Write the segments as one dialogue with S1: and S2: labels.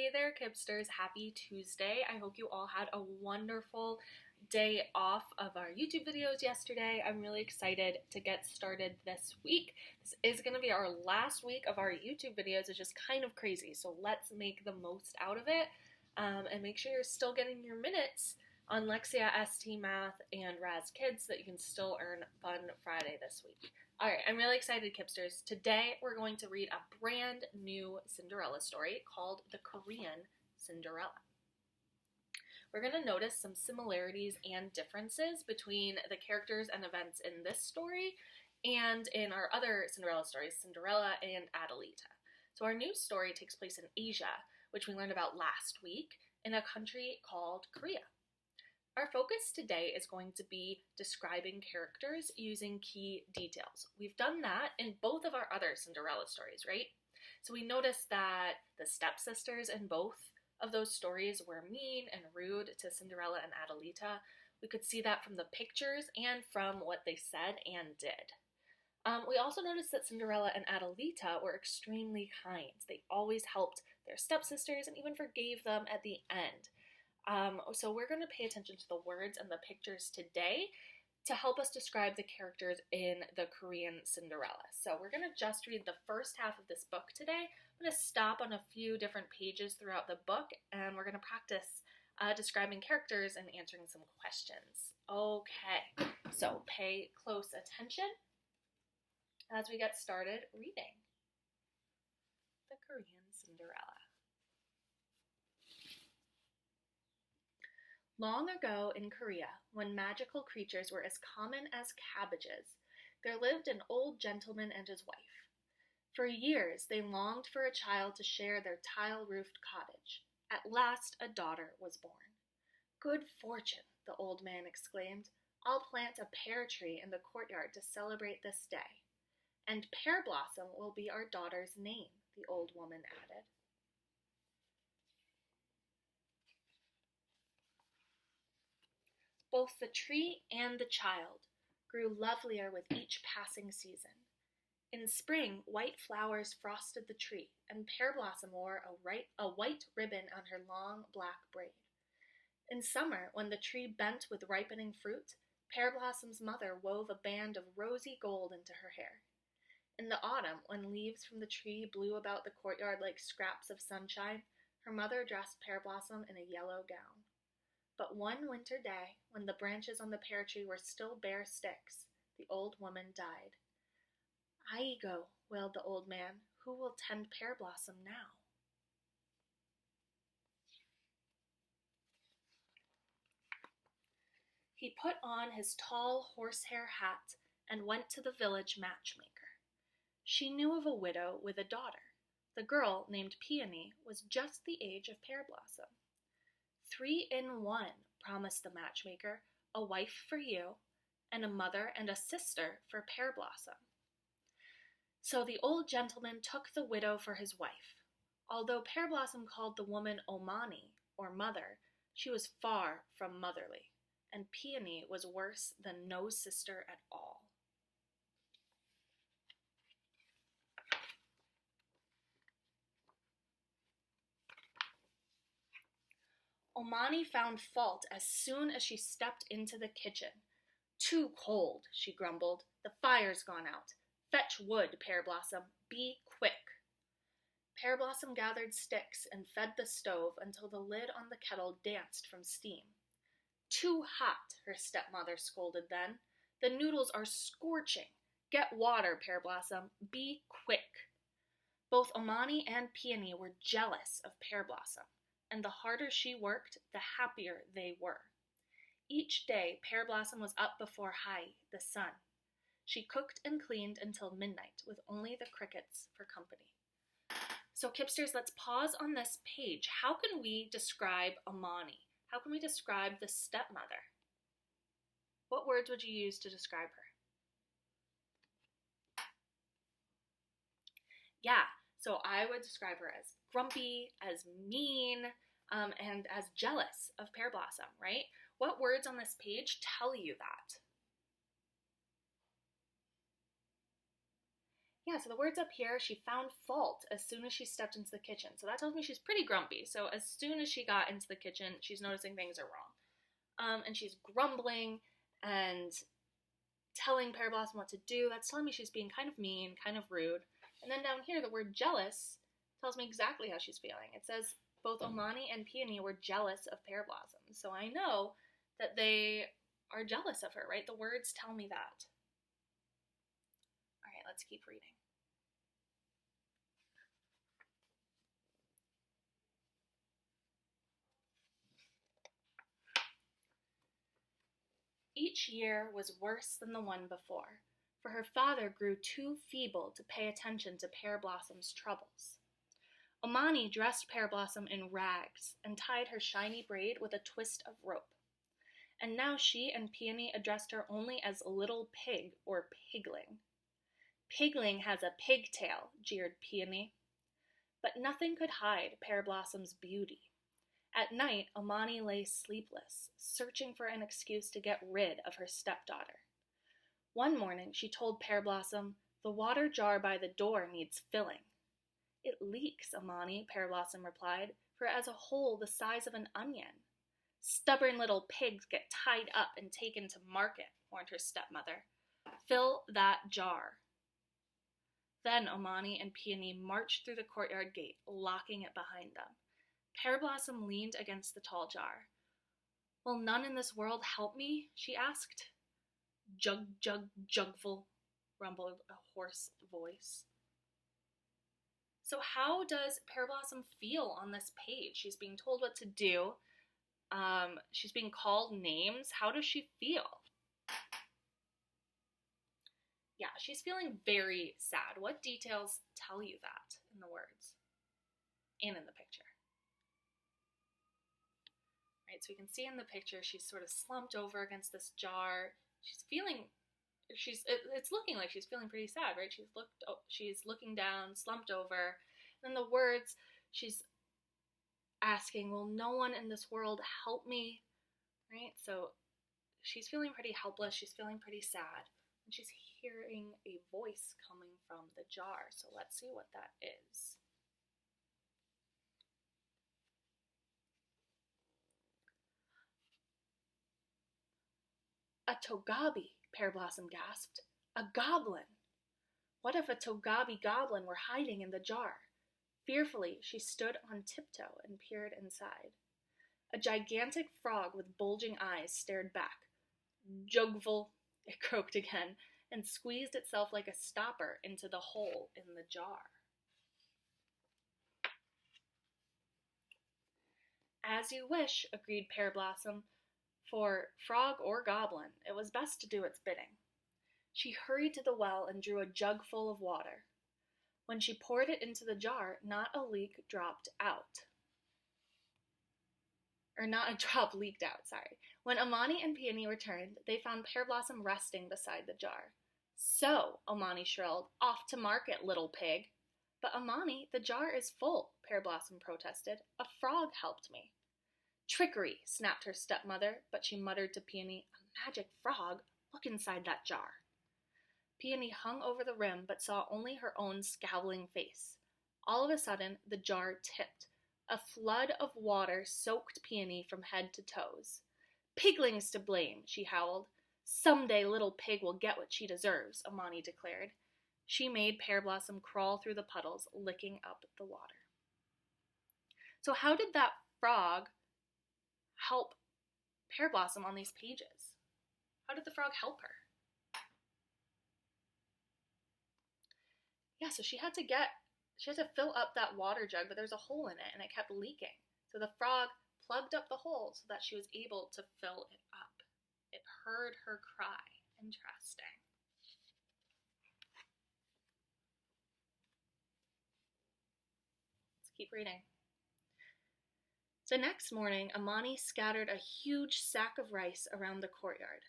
S1: Hey there, Kipsters. Happy Tuesday. I hope you all had a wonderful day off of our YouTube videos yesterday. I'm really excited to get started this week. This is going to be our last week of our YouTube videos. It's just kind of crazy, so let's make the most out of it and make sure you're still getting your minutes on Lexia, ST Math, and Raz Kids so that you can still earn Fun Friday this week. Alright, I'm really excited, Kipsters. Today we're going to read a brand new Cinderella story called The Korean Cinderella. We're going to notice some similarities and differences between the characters and events in this story and in our other Cinderella stories, Cinderella and Adelita. So our new story takes place in Asia, which we learned about last week, in a country called Korea. Our focus today is going to be describing characters using key details. We've done that in both of our other Cinderella stories, right? So we noticed that the stepsisters in both of those stories were mean and rude to Cinderella and Adelita. We could see that from the pictures and from what they said and did. We also noticed that Cinderella and Adelita were extremely kind. They always helped their stepsisters and even forgave them at the end. So we're going to pay attention to the words and the pictures today to help us describe the characters in the Korean Cinderella. So we're going to just read the first half of this book today. I'm going to stop on a few different pages throughout the book, and we're going to practice describing characters and answering some questions. Okay, so pay close attention as we get started reading the Korean Cinderella. Long ago in Korea, when magical creatures were as common as cabbages, there lived an old gentleman and his wife. For years, they longed for a child to share their tile-roofed cottage. At last, a daughter was born. "Good fortune," the old man exclaimed. "I'll plant a pear tree in the courtyard to celebrate this day." "And Pear Blossom will be our daughter's name," the old woman added. Both the tree and the child grew lovelier with each passing season. In spring, white flowers frosted the tree, and Pear Blossom wore a white ribbon on her long black braid. In summer, when the tree bent with ripening fruit, Pear Blossom's mother wove a band of rosy gold into her hair. In the autumn, when leaves from the tree blew about the courtyard like scraps of sunshine, her mother dressed Pear Blossom in a yellow gown. But one winter day, when the branches on the pear tree were still bare sticks, the old woman died. "Aigo," wailed the old man, "who will tend Pear Blossom now?" He put on his tall horsehair hat and went to the village matchmaker. She knew of a widow with a daughter. The girl, named Peony, was just the age of Pear Blossom. "3 in 1, promised the matchmaker, "a wife for you, and a mother and a sister for Pear Blossom." So the old gentleman took the widow for his wife. Although Pear Blossom called the woman Omani, or mother, she was far from motherly, and Peony was worse than no sister at all. Omani found fault as soon as she stepped into the kitchen. "Too cold," she grumbled. "The fire's gone out. Fetch wood, Pear Blossom. Be quick." Pear Blossom gathered sticks and fed the stove until the lid on the kettle danced from steam. "Too hot," her stepmother scolded then. "The noodles are scorching. Get water, Pear Blossom. Be quick." Both Omani and Peony were jealous of Pear Blossom, and the harder she worked, the happier they were. Each day, Pear Blossom was up before Hai, the sun. She cooked and cleaned until midnight, with only the crickets for company. So, Kipsters, let's pause on this page. How can we describe Omani? How can we describe the stepmother? What words would you use to describe her? Yeah, so I would describe her as grumpy, as mean, and as jealous of Pear Blossom, right? What words on this page tell you that? Yeah, so the words up here, she found fault as soon as she stepped into the kitchen. So that tells me she's pretty grumpy. So as soon as she got into the kitchen, she's noticing things are wrong. And she's grumbling and telling Pear Blossom what to do. That's telling me she's being kind of mean, kind of rude. And then down here, the word jealous tells me exactly how she's feeling. It says both Omani and Peony were jealous of Pear Blossom. So I know that they are jealous of her, right? The words tell me that. All right, let's keep reading. Each year was worse than the one before, for her father grew too feeble to pay attention to Pear Blossom's troubles. Omani dressed Pear Blossom in rags and tied her shiny braid with a twist of rope. And now she and Peony addressed her only as Little Pig or Pigling. Pigling has a pigtail, jeered Peony. But nothing could hide Pear Blossom's beauty. At night, Omani lay sleepless, searching for an excuse to get rid of her stepdaughter. One morning, she told Pear Blossom, "The water jar by the door needs filling." "It leaks, Omani," Pear Blossom replied, "for it has a hole the size of an onion." "Stubborn little pigs get tied up and taken to market," warned her stepmother. "Fill that jar." Then Omani and Peony marched through the courtyard gate, locking it behind them. Pear Blossom leaned against the tall jar. "Will none in this world help me?" she asked. "Jug, jug, jugful," rumbled a hoarse voice. So how does Pear Blossom feel on this page? She's being told what to do. She's being called names. How does she feel? Yeah, she's feeling very sad. What details tell you that in the words and in the picture? Right, so we can see in the picture she's sort of slumped over against this jar. It's looking like she's feeling pretty sad, right? She's looking down, slumped over. And then the words, she's asking, "Will no one in this world help me?" Right? So she's feeling pretty helpless. She's feeling pretty sad. And she's hearing a voice coming from the jar. So let's see what that is. "A togabi," Pear Blossom gasped. "A goblin!" What if a togabi goblin were hiding in the jar? Fearfully, she stood on tiptoe and peered inside. A gigantic frog with bulging eyes stared back. "Jugful," it croaked again, and squeezed itself like a stopper into the hole in the jar. "As you wish," agreed Pear Blossom. For, frog or goblin, it was best to do its bidding. She hurried to the well and drew a jug full of water. When she poured it into the jar, not a drop leaked out, sorry. When Omani and Peony returned, they found Pear Blossom resting beside the jar. "So," Omani shrilled, "off to market, little pig." "But Omani, the jar is full," Pear Blossom protested. "A frog helped me." "Trickery," snapped her stepmother, but she muttered to Peony, "A magic frog? Look inside that jar." Peony hung over the rim, but saw only her own scowling face. All of a sudden, the jar tipped. A flood of water soaked Peony from head to toes. "Pigling's to blame," she howled. "Someday Little Pig will get what she deserves," Omani declared. She made Pear Blossom crawl through the puddles, licking up the water. So how did that frog help Pear Blossom on these pages? How did the frog help her? Yeah, so she had to fill up that water jug, but there's a hole in it and it kept leaking. So the frog plugged up the hole so that she was able to fill it up. It heard her cry. Interesting. Let's keep reading. The next morning, Omani scattered a huge sack of rice around the courtyard.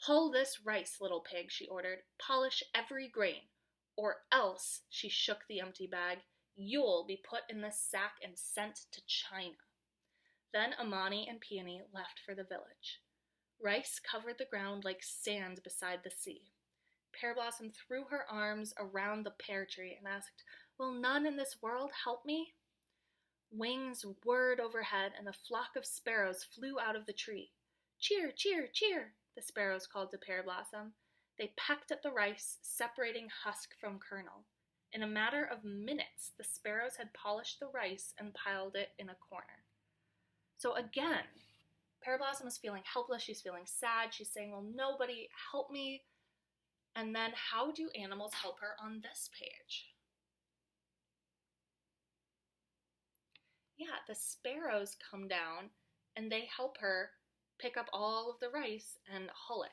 S1: "Hull this rice, Little Pig," she ordered. "Polish every grain. Or else," she shook the empty bag, "you'll be put in this sack and sent to China." Then Omani and Peony left for the village. Rice covered the ground like sand beside the sea. Pear Blossom threw her arms around the pear tree and asked, "Will none in this world help me?" Wings whirred overhead, and a flock of sparrows flew out of the tree. "Cheer, cheer, cheer," the sparrows called to Pear Blossom. They pecked at the rice, separating husk from kernel. In a matter of minutes, the sparrows had polished the rice and piled it in a corner. So again, Pear Blossom is feeling helpless. She's feeling sad. She's saying, "Will nobody help me?" And then how do animals help her on this page? Yeah, the sparrows come down and they help her pick up all of the rice and hull it,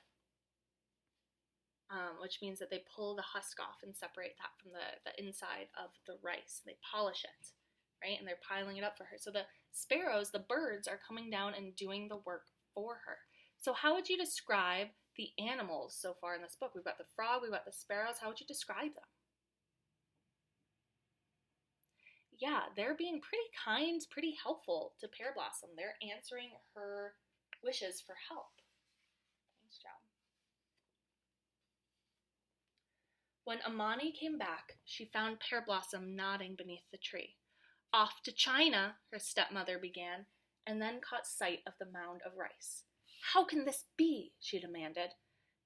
S1: which means that they pull the husk off and separate that from the inside of the rice. They polish it, right? And they're piling it up for her. So the sparrows, the birds, are coming down and doing the work for her. So how would you describe the animals so far in this book? We've got the frog, we've got the sparrows. How would you describe them? Yeah, they're being pretty kind, pretty helpful to Pear Blossom. They're answering her wishes for help. Nice job. When Amani came back, she found Pear Blossom nodding beneath the tree. "Off to China," her stepmother began, and then caught sight of the mound of rice. "How can this be?" she demanded.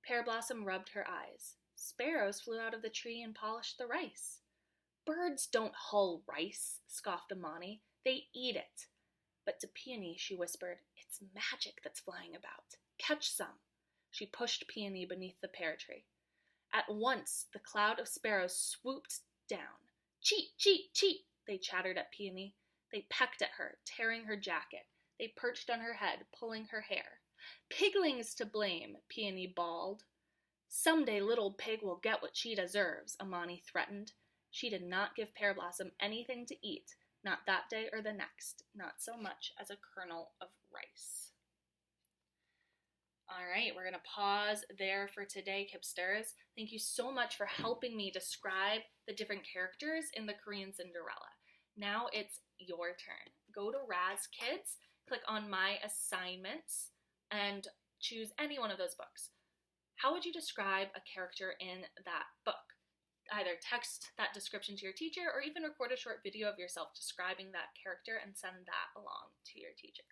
S1: Pear Blossom rubbed her eyes. "Sparrows flew out of the tree and polished the rice." "Birds don't hull rice," scoffed Amani. "They eat it." But to Peony she whispered, "It's magic that's flying about. Catch some." She pushed Peony beneath the pear tree. At once the cloud of sparrows swooped down. "Cheep, cheep, cheep," they chattered at Peony. They pecked at her, tearing her jacket. They perched on her head, pulling her hair. "Piglings to blame," Peony bawled. "Someday little pig will get what she deserves," Amani threatened. She did not give Pear Blossom anything to eat, not that day or the next, not so much as a kernel of rice. All right, we're going to pause there for today, Kipsters. Thank you so much for helping me describe the different characters in the Korean Cinderella. Now it's your turn. Go to Raz Kids, click on My Assignments, and choose any one of those books. How would you describe a character in that book? Either text that description to your teacher or even record a short video of yourself describing that character and send that along to your teacher.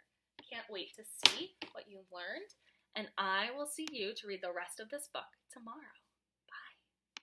S1: Can't wait to see what you learned, and I will see you to read the rest of this book tomorrow.